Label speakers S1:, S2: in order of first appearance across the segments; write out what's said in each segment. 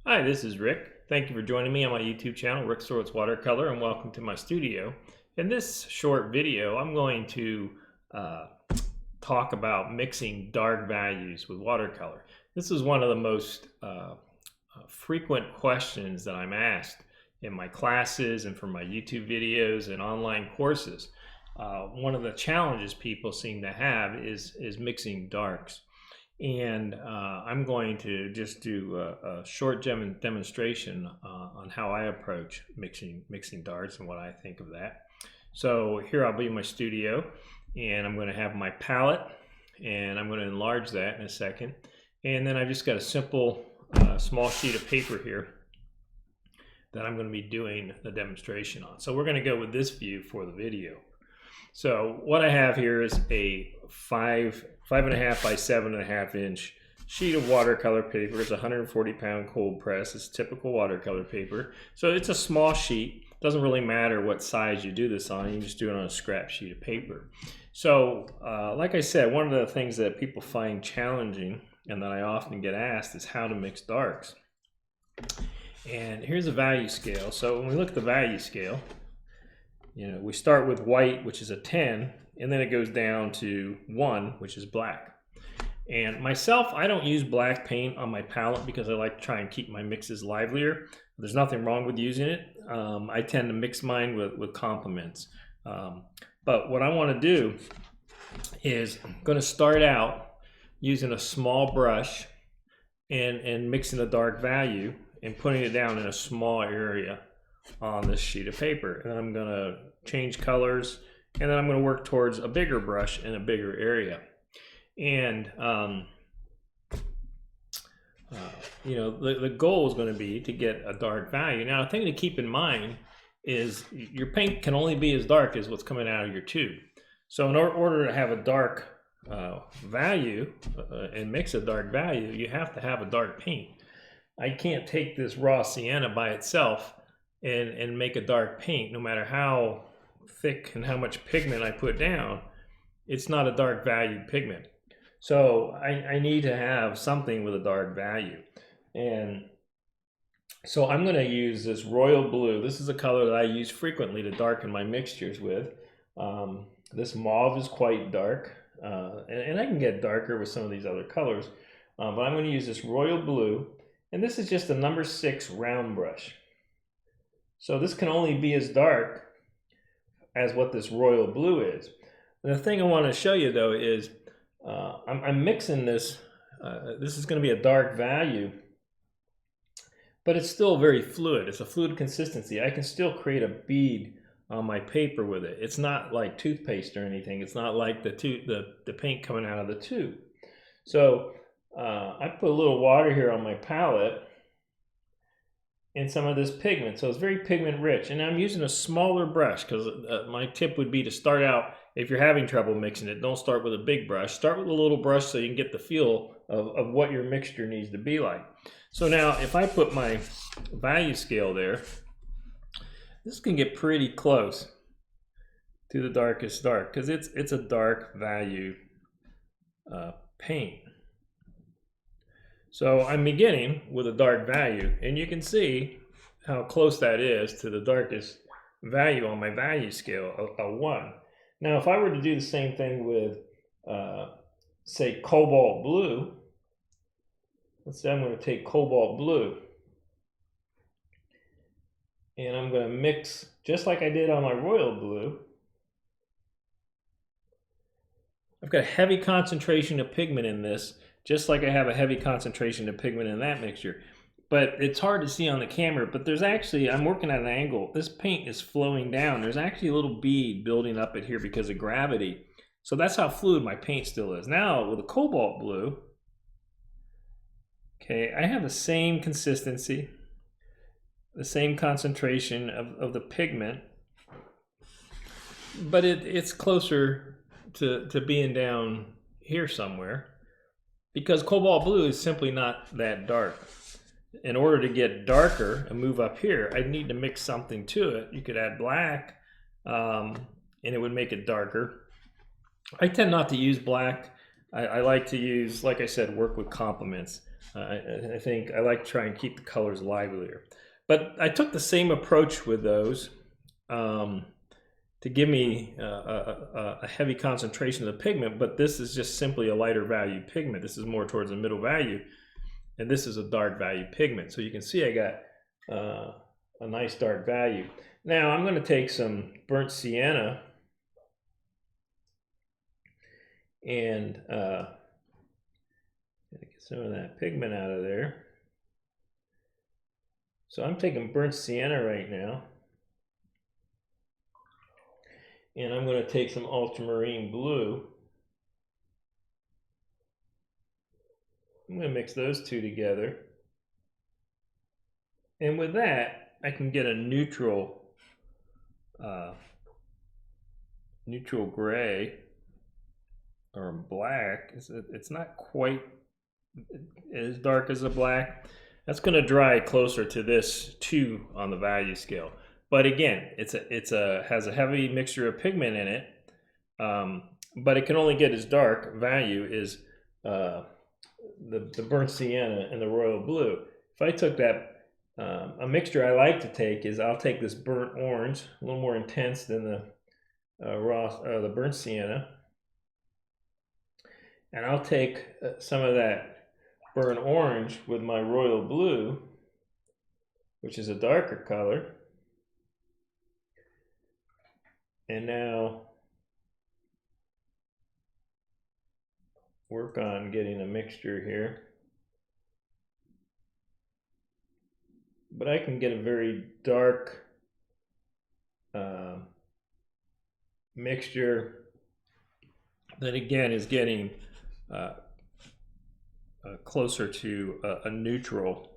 S1: Hi, this is Rick. Thank you for joining me on my YouTube channel, Rick Surowicz Watercolor, and welcome to my studio. In this short video, I'm going to uh, talk about mixing dark values with watercolor. This is one of the most frequent questions that I'm asked in my classes and from my YouTube videos and online courses. One of the challenges people seem to have is mixing darks. And I'm going to just do a short demonstration on how I approach mixing darts and what I think of that. So here I'll be in my studio, and I'm going to have my palette, and I'm going to enlarge that in a second. And then I've just got a simple small sheet of paper here that I'm going to be doing the demonstration on. So we're going to go with this view for the video. So what I have here is a 5.5 by 7.5 inch sheet of watercolor paper. It's a 140-pound cold press. It's typical watercolor paper. So it's a small sheet. Doesn't really matter what size you do this on. You can just do it on a scrap sheet of paper. So like I said, one of the things that people find challenging and that I often get asked is how to mix darks. And here's a value scale. So when we look at the value scale, we start with white, which is a 10, and then it goes down to 1, which is black. And myself, I don't use black paint on my palette because I like to try and keep my mixes livelier. There's nothing wrong with using it. I tend to mix mine with complements. But what I want to do is I'm going to start out using a small brush and mixing a dark value and putting it down in a small area on this sheet of paper. And I'm going to change colors, and then I'm going to work towards a bigger brush in a bigger area. And the goal is going to be to get a dark value. Now, a thing to keep in mind is your paint can only be as dark as what's coming out of your tube. So in order to have a dark value and mix a dark value, you have to have a dark paint. I can't take this raw sienna by itself and make a dark paint. No matter how thick and how much pigment I put down, it's not a dark valued pigment. So I need to have something with a dark value. And so I'm going to use this royal blue. This is a color that I use frequently to darken my mixtures with. This mauve is quite dark, and I can get darker with some of these other colors, but I'm going to use this royal blue, and this is just a number 6 round brush. So this can only be as dark as what this royal blue is. And the thing I want to show you though is I'm mixing this. This is going to be a dark value, but it's still very fluid. It's a fluid consistency. I can still create a bead on my paper with it. It's not like toothpaste or anything. It's not like the paint coming out of the tube. So I put a little water here on my palette and some of this pigment. So it's very pigment rich. And I'm using a smaller brush because my tip would be to start out, if you're having trouble mixing it, don't start with a big brush. Start with a little brush so you can get the feel of what your mixture needs to be like. So now if I put my value scale there, this can get pretty close to the darkest dark because it's a dark value paint. So I'm beginning with a dark value, and you can see how close that is to the darkest value on my value scale, a 1. Now, if I were to do the same thing with, say, cobalt blue, let's say I'm going to take cobalt blue, and I'm going to mix just like I did on my royal blue. I've got a heavy concentration of pigment in this, just like I have a heavy concentration of pigment in that mixture. But it's hard to see on the camera, but there's actually, I'm working at an angle. This paint is flowing down. There's actually a little bead building up it here because of gravity. So that's how fluid my paint still is. Now with a cobalt blue, okay, I have the same consistency, the same concentration of the pigment, but it's closer to being down here somewhere, because cobalt blue is simply not that dark. In order to get darker and move up here, I'd need to mix something to it. You could add black, and it would make it darker. I tend not to use black. I like to use, like I said, work with complements. I think I like to try and keep the colors livelier. But I took the same approach with those to give me a heavy concentration of the pigment, but this is just simply a lighter value pigment. This is more towards the middle value, and this is a dark value pigment. So you can see I got a nice dark value. Now I'm going to take some burnt sienna and get some of that pigment out of there. So I'm taking burnt sienna right now, and I'm going to take some ultramarine blue. I'm going to mix those two together, and with that I can get a neutral gray or black. It's not quite as dark as a black. That's going to dry closer to this 2 on the value scale. But again, has a heavy mixture of pigment in it, but it can only get as dark value as the burnt sienna and the royal blue. If I took that, a mixture I like to take is I'll take this burnt orange, a little more intense than the burnt sienna, and I'll take some of that burnt orange with my royal blue, which is a darker color. And now work on getting a mixture here. But I can get a very dark mixture that again is getting closer to a neutral,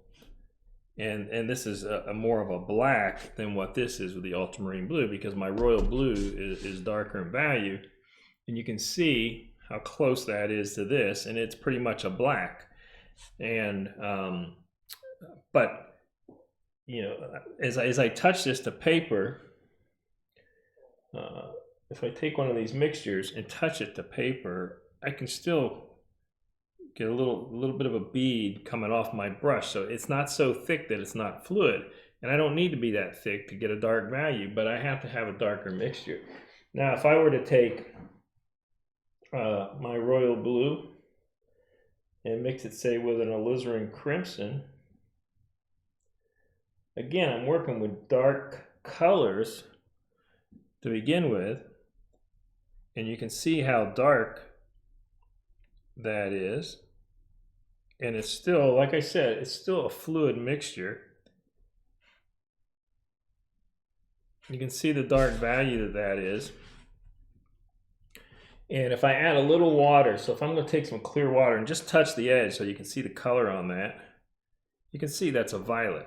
S1: and this is a more of a black than what this is with the ultramarine blue, because my royal blue is darker in value, and you can see how close that is to this, and it's pretty much a black. And but you know, as I touch this to paper, if I take one of these mixtures and touch it to paper, I can still get a little bit of a bead coming off my brush. So it's not so thick that it's not fluid, and I don't need to be that thick to get a dark value, but I have to have a darker mixture. Now if I were to take my royal blue and mix it, say, with an alizarin crimson, again I'm working with dark colors to begin with, and you can see how dark that is. And it's still, like I said, it's still a fluid mixture. You can see the dark value that is. And if I add a little water, so if I'm going to take some clear water and just touch the edge so you can see the color on that, you can see that's a violet.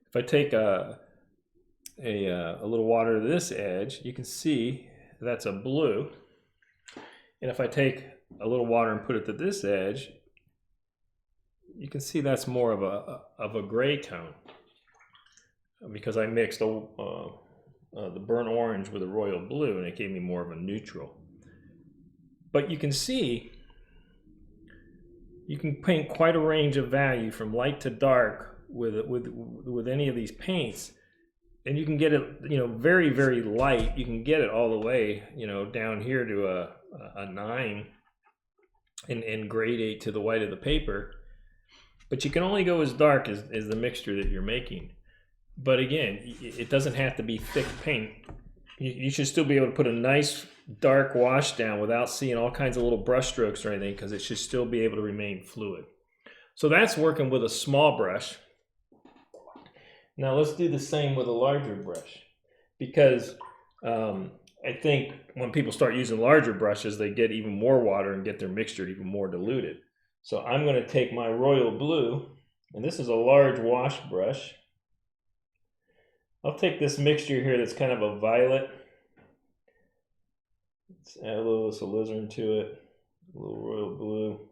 S1: If I take a little water to this edge, you can see that's a blue. And if I take a little water and put it to this edge, you can see that's more of a gray tone, because I mixed the burnt orange with the royal blue, and it gave me more of a neutral. But you can see you can paint quite a range of value from light to dark with any of these paints, and you can get it, you know, very, very light. You can get it all the way, you know, down here to a 9 and gradate to the white of the paper. But you can only go as dark as the mixture that you're making. But again, it doesn't have to be thick paint. You should still be able to put a nice dark wash down without seeing all kinds of little brush strokes or anything, because it should still be able to remain fluid. So that's working with a small brush. Now let's do the same with a larger brush, because I think when people start using larger brushes, they get even more water and get their mixture even more diluted. So I'm going to take my royal blue, and this is a large wash brush. I'll take this mixture here that's kind of a violet. Let's add a little of this alizarin to it, a little royal blue.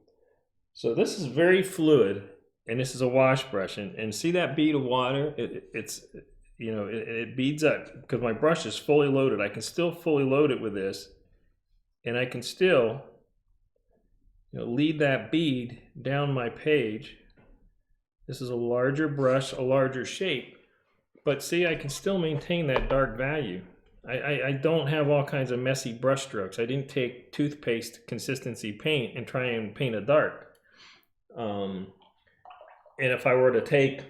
S1: So this is very fluid, and this is a wash brush. And see that bead of water? It beads up because my brush is fully loaded. I can still fully load it with this, and I can still lead that bead down my page. This is a larger brush, a larger shape, but see, I can still maintain that dark value. I don't have all kinds of messy brush strokes. I didn't take toothpaste consistency paint and try and paint a dark. And if I were to take,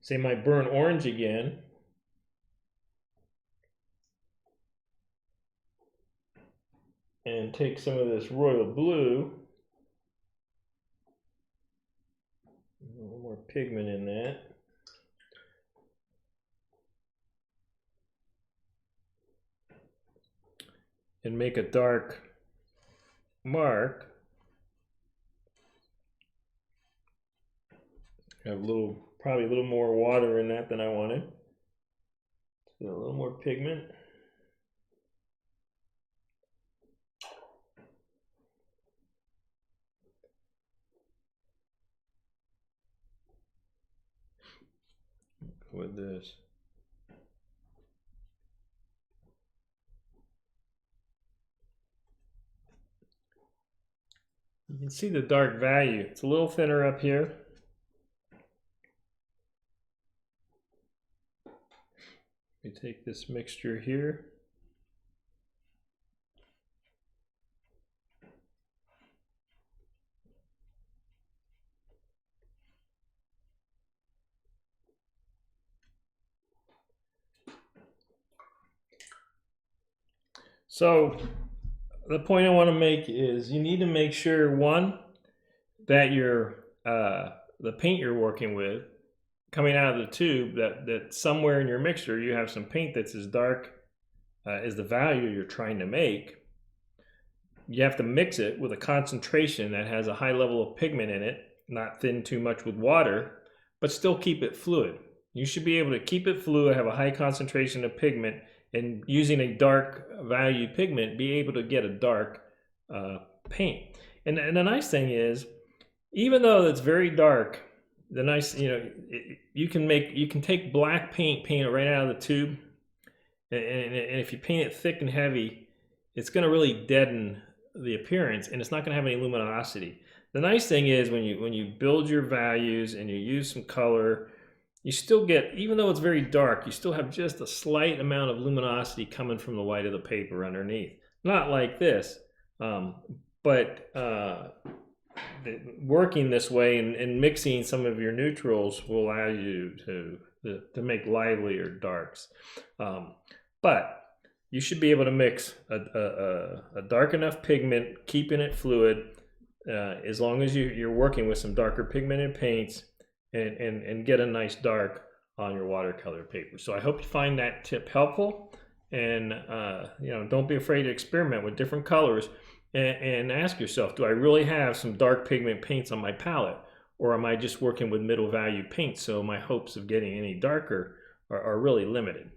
S1: say, my burnt orange again, and take some of this royal blue, a little more pigment in that, and make a dark mark. Have probably a little more water in that than I wanted. So a little more pigment. With this. You can see the dark value. It's a little thinner up here. We take this mixture here. So the point I want to make is you need to make sure, one, that the paint you're working with coming out of the tube, that somewhere in your mixture you have some paint that's as dark as the value you're trying to make. You have to mix it with a concentration that has a high level of pigment in it, not thin too much with water, but still keep it fluid. You should be able to keep it fluid, have a high concentration of pigment, and using a dark value pigment, be able to get a dark paint. And the nice thing is, even though it's very dark, you can take black paint it right out of the tube, and if you paint it thick and heavy, it's going to really deaden the appearance, and it's not going to have any luminosity. The nice thing is when you build your values and you use some color, you still get, even though it's very dark, you still have just a slight amount of luminosity coming from the white of the paper underneath. Not like this, but working this way and mixing some of your neutrals will allow you to make livelier darks. But you should be able to mix a dark enough pigment, keeping it fluid, as long as you're working with some darker pigmented paints, and get a nice dark on your watercolor paper. So I hope you find that tip helpful, and don't be afraid to experiment with different colors, and ask yourself, do I really have some dark pigment paints on my palette, or am I just working with middle value paints, so my hopes of getting any darker are really limited?